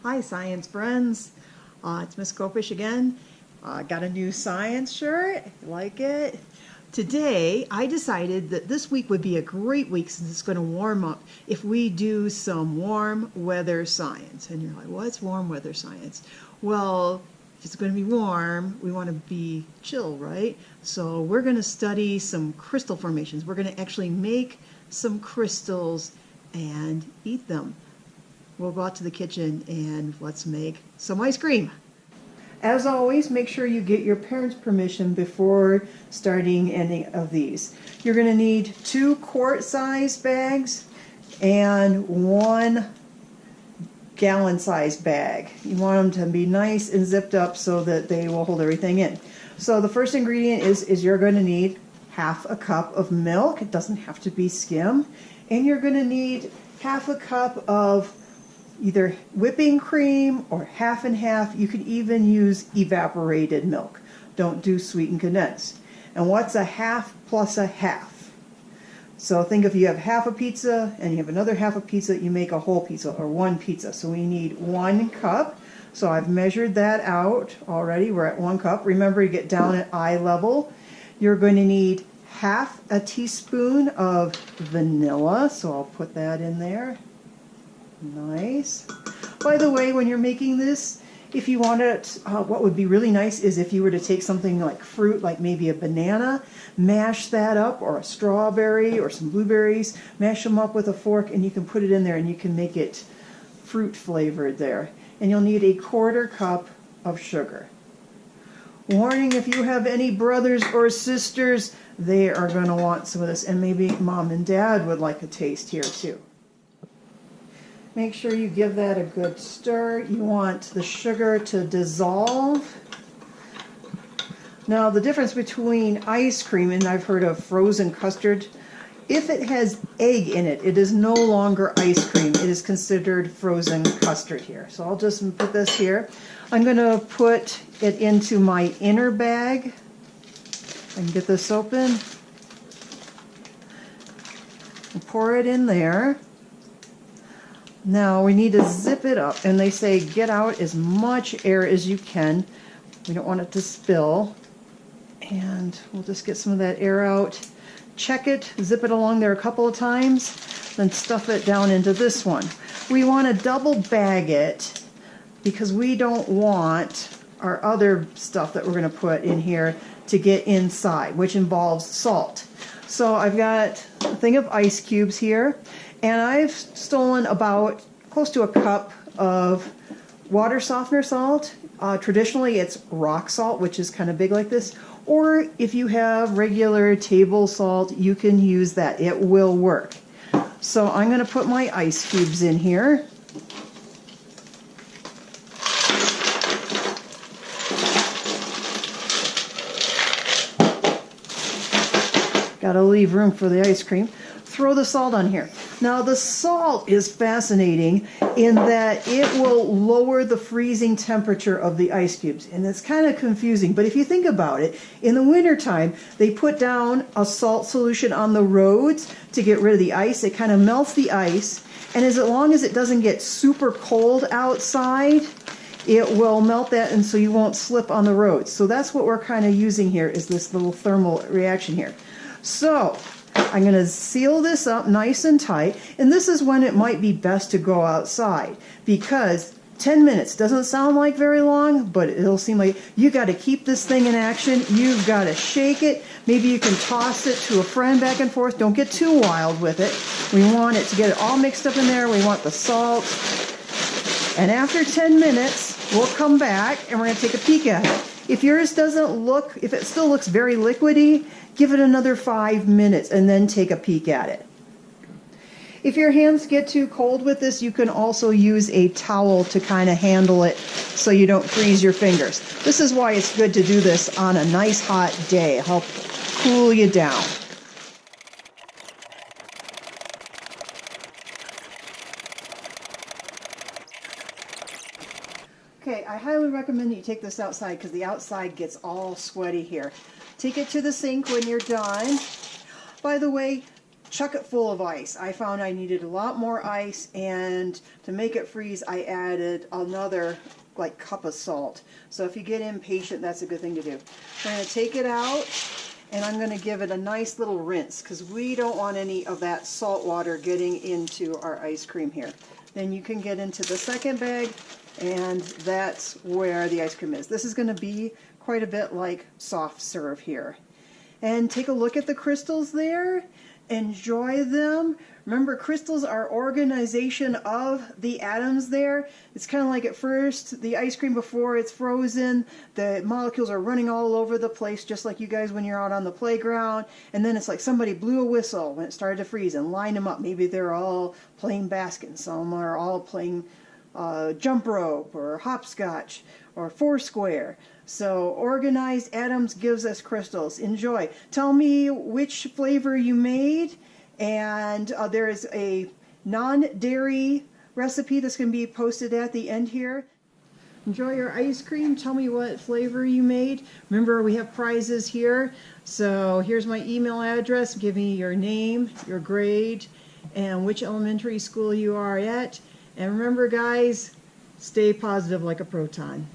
Hi science friends, it's Miss Kopish again. Got a new science shirt, like it? Today I decided that this week would be a great week since it's going to warm up if we do some warm weather science. And you're like, what's warm weather science? Well, if it's going to be warm, we want to be chill, right? So we're going to study some crystal formations. We're going to actually make some crystals and eat them. We'll go out to the kitchen and let's make some ice cream. As always, make sure you get your parents' permission before starting any of these. You're going to need 2 quart-sized bags and 1 gallon-sized bag. You want them to be nice and zipped up so that they will hold everything in. So the first ingredient is you're going to need half a cup of milk. It doesn't have to be skim. And you're going to need half a cup of either whipping cream or half and half. You could even use evaporated milk. Don't do sweetened condensed. And what's a half plus a half? So think if you have half a pizza and you have another half a pizza, you make a whole pizza or 1 pizza. So we need 1 cup. So I've measured that out already. We're at 1 cup. Remember, you get down at eye level. You're going to need half a teaspoon of vanilla. So I'll put that in there. Nice. By the way, when you're making this, if you want it, what would be really nice is if you were to take something like fruit, like maybe a banana, mash that up, or a strawberry, or some blueberries, mash them up with a fork, and you can put it in there, and you can make it fruit flavored there. And you'll need a 1/4 cup of sugar. Warning, if you have any brothers or sisters, they are going to want some of this, and maybe mom and dad would like a taste here too. Make sure you give that a good stir. You want the sugar to dissolve. Now, the difference between ice cream and I've heard of frozen custard, if it has egg in it, it is no longer ice cream. It is considered frozen custard here. So I'll just put this here. I'm going to put it into my inner bag. I can get this open. And pour it in there. Now we need to zip it up, and they say get out as much air as you can. We don't want it to spill. And we'll just get some of that air out. Check it, zip it along there a couple of times, then stuff it down into this one. We want to double bag it because we don't want our other stuff that we're going to put in here to get inside, which involves salt. So I've got a thing of ice cubes here. And I've stolen about close to a cup of water softener salt. Traditionally it's rock salt, which is kind of big like this. Or if you have regular table salt, you can use that. It will work. So I'm going to put my ice cubes in here. Got to leave room for the ice cream. Throw the salt on here. Now the salt is fascinating in that it will lower the freezing temperature of the ice cubes, and it's kind of confusing, but if you think about it, in the wintertime they put down a salt solution on the roads to get rid of the ice. It kind of melts the ice, and as long as it doesn't get super cold outside, it will melt that, and so you won't slip on the roads. So that's what we're kind of using here, is this little thermal reaction here. So I'm going to seal this up nice and tight, and this is when it might be best to go outside, because 10 minutes doesn't sound like very long, but it'll seem like you got to keep this thing in action. You've got to shake it. Maybe you can toss it to a friend back and forth. Don't get too wild with it. We want it to get it all mixed up in there. We want the salt. And after 10 minutes, we'll come back and we're going to take a peek at it. If yours doesn't look, if it still looks very liquidy, give it another 5 minutes and then take a peek at it. If your hands get too cold with this, you can also use a towel to kind of handle it so you don't freeze your fingers. This is why it's good to do this on a nice hot day. It'll help cool you down. Okay, I highly recommend that you take this outside because the outside gets all sweaty here. Take it to the sink when you're done. By the way, chuck it full of ice. I found I needed a lot more ice, and to make it freeze I added another like cup of salt. So if you get impatient, that's a good thing to do. I'm going to take it out and I'm going to give it a nice little rinse because we don't want any of that salt water getting into our ice cream here. Then you can get into the second bag, and that's where the ice cream is. This is going to be quite a bit like soft serve here. And take a look at the crystals there. Enjoy them. Remember, crystals are organization of the atoms there. It's kind of like at first, the ice cream before it's frozen, the molecules are running all over the place, just like you guys when you're out on the playground. And then it's like somebody blew a whistle when it started to freeze and lined them up. Maybe they're all playing basket. Some are all playing jump rope or hopscotch or foursquare. So organized atoms gives us crystals. Enjoy. Tell me which flavor you made, and there is a non-dairy recipe that's going to be posted at the end here. Enjoy your ice cream. Tell me what flavor you made. Remember, we have prizes here. So here's my email address. Give me your name, your grade, and which elementary school you are at. And remember, guys, stay positive like a proton.